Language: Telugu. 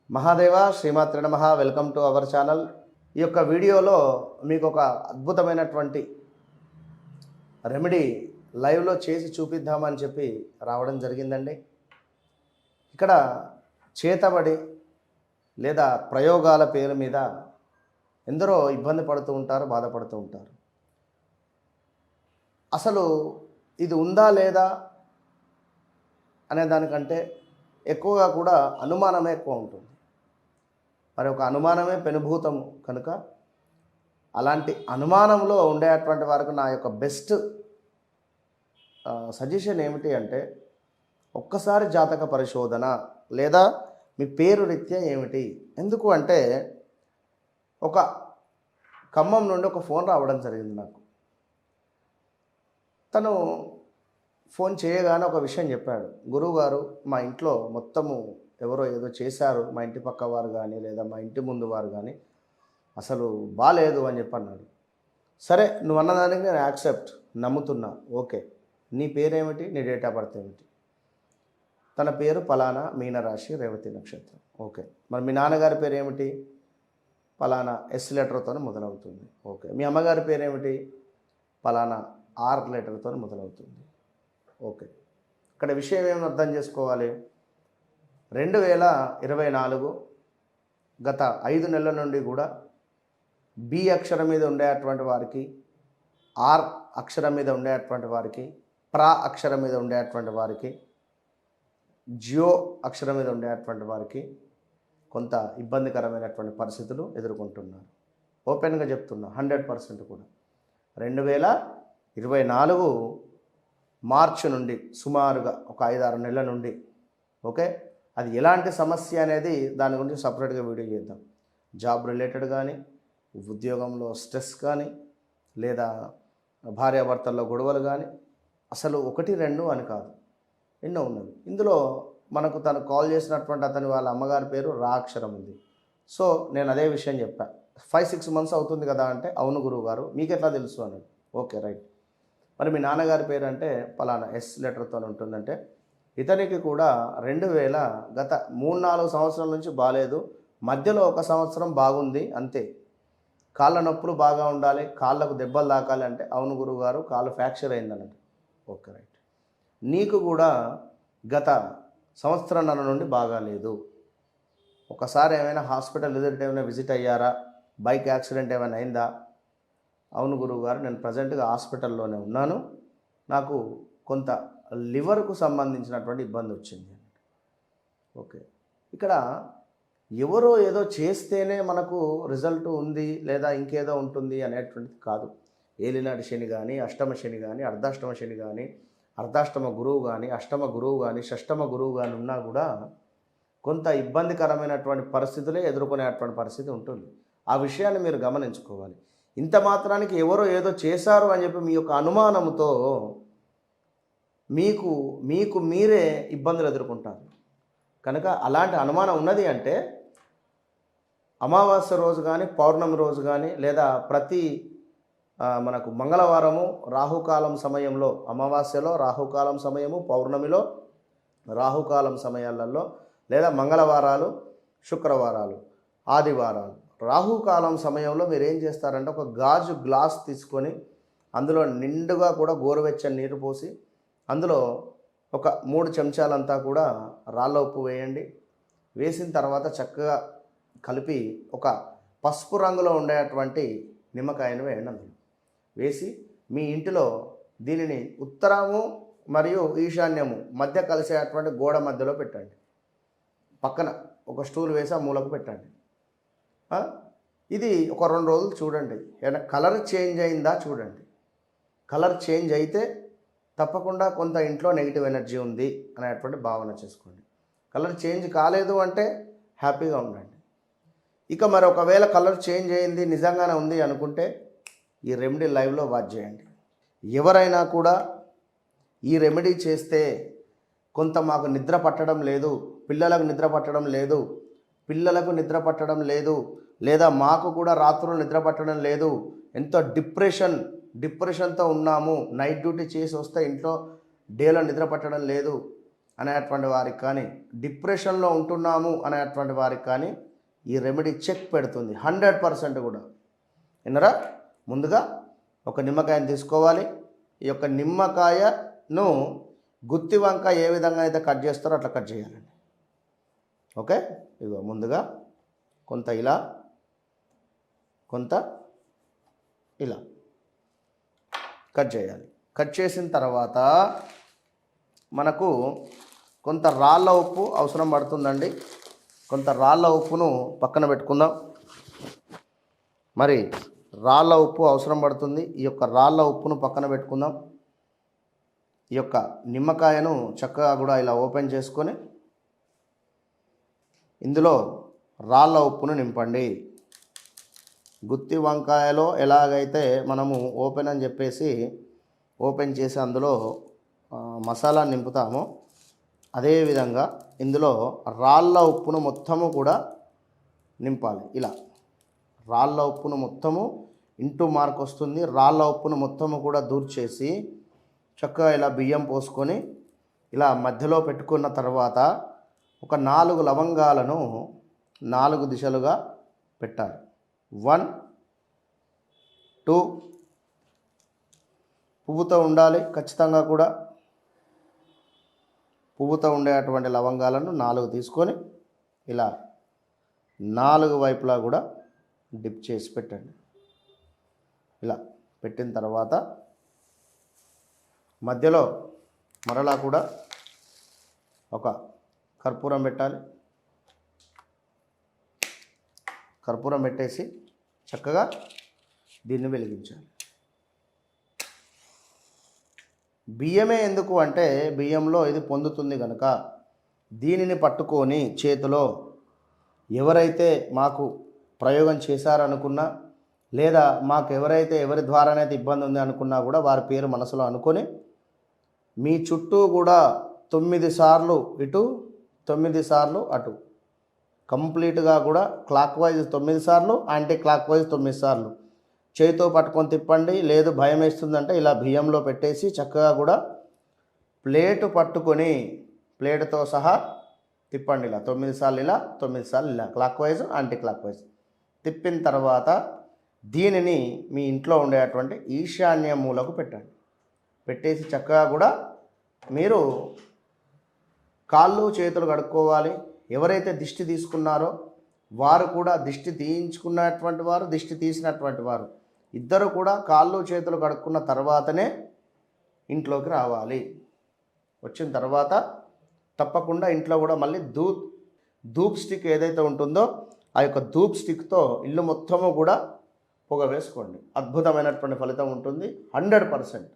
మహాదేవ శ్రీమాత్రే నమః. Welcome to our channel. ఈ యొక్క వీడియోలో మీకు ఒక అద్భుతమైనటువంటి రెమెడీ లైవ్లో చేసి చూపిద్దామని చెప్పి రావడం జరిగిందండి. ఇక్కడ చేతబడి లేదా ప్రయోగాల పేరు మీద ఎందరో ఇబ్బంది పడుతూ ఉంటారు, బాధపడుతూ ఉంటారు. అసలు ఇది ఉందా లేదా అనే దానికంటే ఎక్కువగా కూడా అనుమానమే ఎక్కువ ఉంటుంది. మరి ఒక అనుమానమే పెనుభూతము కనుక అలాంటి అనుమానంలో ఉండేటువంటి వారికి నా యొక్క బెస్ట్ సజెషన్ ఏమిటి అంటే, ఒక్కసారి జాతక పరిశోధన లేదా మీ పేరు రీత్యా ఏమిటి. ఎందుకు అంటే, ఒక ఖమ్మం నుండి ఒక ఫోన్ రావడం జరిగింది నాకు. తను ఫోన్ చేయగానే ఒక విషయం చెప్పాడు. గురువుగారు, మా ఇంట్లో మొత్తము ఎవరో ఏదో చేశారు, మా ఇంటి పక్క వారు కానీ లేదా మా ఇంటి ముందు వారు కానీ, అసలు బాలేదు అని చెప్పి అన్నాడు. సరే, నువ్వు అన్నదానికి నేను యాక్సెప్ట్, నమ్ముతున్నా, ఓకే. నీ పేరేమిటి, నీ డేట్ ఆఫ్ బర్త్ ఏమిటి? తన పేరు పలానా, మీనరాశి, రేవతి నక్షత్రం. ఓకే. మరి మీ నాన్నగారి పేరు ఏమిటి? పలానా, ఎస్ లెటర్తో మొదలవుతుంది. ఓకే. మీ అమ్మగారి పేరేమిటి? పలానా, ఆర్ లెటర్తో మొదలవుతుంది. ఓకే. ఇక్కడ విషయం ఏమైనా అర్థం చేసుకోవాలి. 2024 గత 5 నెలల నుండి కూడా బి అక్షరం మీద ఉండేటువంటి వారికి, ఆర్ అక్షరం మీద ఉండేటువంటి వారికి, ప్రా అక్షరం మీద ఉండేటువంటి వారికి, జియో అక్షరం మీద ఉండేటువంటి వారికి కొంత ఇబ్బందికరమైనటువంటి పరిస్థితులు ఎదుర్కొంటున్నారు. ఓపెన్గా చెప్తున్నా, 100% కూడా 2024 మార్చి నుండి సుమారుగా ఒక 5-6 నెలల నుండి. ఓకే. అది ఎలాంటి సమస్య అనేది దాని గురించి సపరేట్గా వీడియో చేద్దాం. జాబ్ రిలేటెడ్ కానీ, ఉద్యోగంలో స్ట్రెస్ కానీ, లేదా భార్యాభర్తల్లో గొడవలు కానీ, అసలు 1-2 అని కాదు, ఎన్నో ఉన్నది. ఇందులో మనకు తను కాల్ చేసినటువంటి అతని వాళ్ళ అమ్మగారి పేరు రా అక్షరం ఉంది. సో నేను అదే విషయం చెప్పా. 5-6 మంత్స్ అవుతుంది కదా అంటే, అవును గురువు గారు, మీకు ఎట్లా తెలుసు అన్నాడు. Okay, right. మరి మీ నాన్నగారి పేరు అంటే పలానా, ఎస్ లెటర్తో ఉంటుందంటే, ఇతనికి కూడా గత 3-4 సంవత్సరాల నుంచి బాగాలేదు, మధ్యలో 1 సంవత్సరం బాగుంది అంతే. కాళ్ళ నొప్పులు బాగా ఉండాలి, కాళ్ళకు దెబ్బలు తాకాలి అంటే, అవును గురువుగారు, కాళ్ళు ఫ్రాక్చర్ అయిందన్నట్టు. Okay, right. నీకు కూడా గత సంవత్సరంన్నర నుండి బాగాలేదు. ఒకసారి ఏమైనా హాస్పిటల్ ఏమైనా విజిట్ అయ్యారా? బైక్ యాక్సిడెంట్ ఏమైనా అయిందా? అవును గురువుగారు, నేను ప్రజెంట్గా హాస్పిటల్లోనే ఉన్నాను, నాకు కొంత లివర్కు సంబంధించినటువంటి ఇబ్బంది వచ్చింది. ఓకే. ఇక్కడ ఎవరో ఏదో చేస్తేనే మనకు రిజల్ట్ ఉంది లేదా ఇంకేదో ఉంటుంది అనేటువంటిది కాదు. ఏలినాటి శని కానీ, అష్టమ శని కానీ, అర్ధాష్టమ శని కానీ, అర్ధాష్టమ గురువు కానీ, అష్టమ గురువు కానీ, షష్టమ గురువు కానీ ఉన్నా కూడా కొంత ఇబ్బందికరమైనటువంటి పరిస్థితులే ఎదుర్కొనేటువంటి పరిస్థితి ఉంటుంది. ఆ విషయాన్ని మీరు గమనించుకోవాలి. ఇంత మాత్రానికి ఎవరో ఏదో చేశారు అని చెప్పి మీ యొక్క అనుమానంతో మీకు మీరే ఇబ్బందులు ఎదుర్కొంటారు. కనుక అలాంటి అనుమానం ఉన్నది అంటే, అమావాస్య రోజు కానీ, పౌర్ణమి రోజు కానీ, లేదా ప్రతి మనకు మంగళవారము రాహుకాలం సమయంలో, అమావాస్యలో రాహుకాలం సమయము, పౌర్ణమిలో రాహుకాలం సమయాలలో, లేదా మంగళవారాలు, శుక్రవారాలు, ఆదివారాలు రాహుకాలం సమయంలో మీరు ఏం చేస్తారంటే, ఒక గాజు గ్లాస్ తీసుకొని అందులో నిండుగా కూడా గోరువెచ్చని నీరు పోసి, అందులో ఒక 3 చెంచాలంతా కూడా రాళ్ళ ఉప్పు వేయండి. వేసిన తర్వాత చక్కగా కలిపి ఒక పసుపు రంగులో ఉండేటువంటి నిమ్మకాయను వేయండి. అందులో వేసి మీ ఇంటిలో దీనిని ఉత్తరము మరియు ఈశాన్యము మధ్య కలిసేటువంటి గోడ మధ్యలో పెట్టండి. పక్కన ఒక స్టూల్ వేసి ఆ మూలకు పెట్టండి. ఇది ఒక 2 రోజులు చూడండి. ఏదైనా కలర్ చేంజ్ అయిందా చూడండి. కలర్ చేంజ్ అయితే తప్పకుండా కొంత ఇంట్లో నెగిటివ్ ఎనర్జీ ఉంది అనేటువంటి భావన చేసుకోండి. కలర్ చేంజ్ కాలేదు అంటే హ్యాపీగా ఉండండి. ఇక మరి ఒకవేళ కలర్ చేంజ్ అయింది, నిజంగానే ఉంది అనుకుంటే ఈ రెమెడీ లైవ్లో వాచ్ చేయండి. ఎవరైనా కూడా ఈ రెమెడీ చేస్తే కొంత మాకు నిద్ర పట్టడం లేదు, పిల్లలకు నిద్ర పట్టడం లేదు, లేదా మాకు కూడా రాత్రులు నిద్ర పట్టడం లేదు, ఎంతో డిప్రెషన్తో ఉన్నాము, నైట్ డ్యూటీ చేసి వస్తే ఇంట్లో డేలో నిద్ర పట్టడం లేదు, అనేటువంటి వారికి కానీ, డిప్రెషన్లో ఉంటున్నాము అనేటువంటి వారికి కానీ ఈ రెమెడీ చెక్ పెడుతుంది 100% కూడా. విన్నరా? ముందుగా ఒక నిమ్మకాయను తీసుకోవాలి. ఈ యొక్క నిమ్మకాయను గుత్తి వంకాయ ఏ విధంగా అయితే కట్ చేస్తారో అట్లా కట్ చేయాలండి. ఓకే, ఇగో ముందుగా కొంత ఇలా, కొంత ఇలా కట్ చేయాలి. కట్ చేసిన తర్వాత మనకు కొంత రాళ్ళ ఉప్పు అవసరం పడుతుందండి. కొంత రాళ్ళ ఉప్పును పక్కన పెట్టుకుందాం. మరి రాళ్ళ ఉప్పు అవసరం పడుతుంది. ఈ యొక్క రాళ్ళ ఉప్పును పక్కన పెట్టుకుందాం. ఈ యొక్క నిమ్మకాయను చక్కగా కూడా ఇలా ఓపెన్ చేసుకొని ఇందులో రాళ్ళ ఉప్పును నింపండి. గుత్తి వంకాయలో ఎలాగైతే మనము ఓపెన్ అని చెప్పేసి ఓపెన్ చేసి అందులో మసాలా నింపుతామో అదేవిధంగా ఇందులో రాళ్ళ ఉప్పును మొత్తము కూడా నింపాలి. ఇలా రాళ్ళ ఉప్పును మొత్తము ఇంటూ మార్క్ వస్తుంది. రాళ్ళ ఉప్పును మొత్తము కూడా దూర్చేసి చక్కగా ఇలా బియ్యం పోసుకొని ఇలా మధ్యలో పెట్టుకున్న తర్వాత ఒక 4 లవంగాలను 4 దిశలుగా పెట్టాలి. 1 2 పువ్వుతో ఉండాలి ఖచ్చితంగా కూడా. పువ్వుతో ఉండేటువంటి లవంగాలను 4 తీసుకొని ఇలా 4 వైపులా కూడా డిప్ చేసి పెట్టండి. ఇలా పెట్టిన తర్వాత మధ్యలో మరలా కూడా ఒక కర్పూరం పెట్టాలి. కర్పూరం పెట్టేసి చక్కగా దీన్ని వెలిగించాలి. బియ్యమే ఎందుకు అంటే బియ్యంలో ఇది పొందుతుంది కనుక దీనిని పట్టుకొని చేతిలో ఎవరైతే మాకు ప్రయోగం చేశారనుకున్నా లేదా మాకు ఎవరి ద్వారానైతే ఇబ్బంది ఉంది అనుకున్నా కూడా వారి పేరు మనసులో అనుకొని మీ చుట్టూ కూడా 9 సార్లు ఇటు 9 సార్లు అటు కంప్లీట్గా కూడా క్లాక్ వైజ్ 9 సార్లు, యాంటీ క్లాక్ వైజ్ 9 సార్లు చేతితో పట్టుకొని తిప్పండి. లేదు భయం వేస్తుందంటే ఇలా బియ్యంలో పెట్టేసి చక్కగా కూడా ప్లేటు పట్టుకొని ప్లేటుతో సహా తిప్పండి. ఇలా 9 సార్లు ఇలా 9 సార్లు ఇలా clock wise anti clock wise తిప్పిన తర్వాత దీనిని మీ ఇంట్లో ఉండేటువంటి ఈశాన్య మూలకు పెట్టండి. పెట్టేసి చక్కగా కూడా మీరు కాళ్ళు చేతులు కడుక్కోవాలి. ఎవరైతే దిష్టి తీసుకున్నారో వారు కూడా దిష్టి తీయించుకున్నటువంటి వారు, దిష్టి తీసినటువంటి వారు ఇద్దరు కూడా కాళ్ళు చేతులు కడుక్కున్న తర్వాతనే ఇంట్లోకి రావాలి. వచ్చిన తర్వాత తప్పకుండా ఇంట్లో కూడా మళ్ళీ ధూప్ స్టిక్ ఏదైతే ఉంటుందో ఆ యొక్క ధూప్ స్టిక్తో ఇల్లు మొత్తము కూడా పొగ వేసుకోండి. అద్భుతమైనటువంటి ఫలితం ఉంటుంది 100%.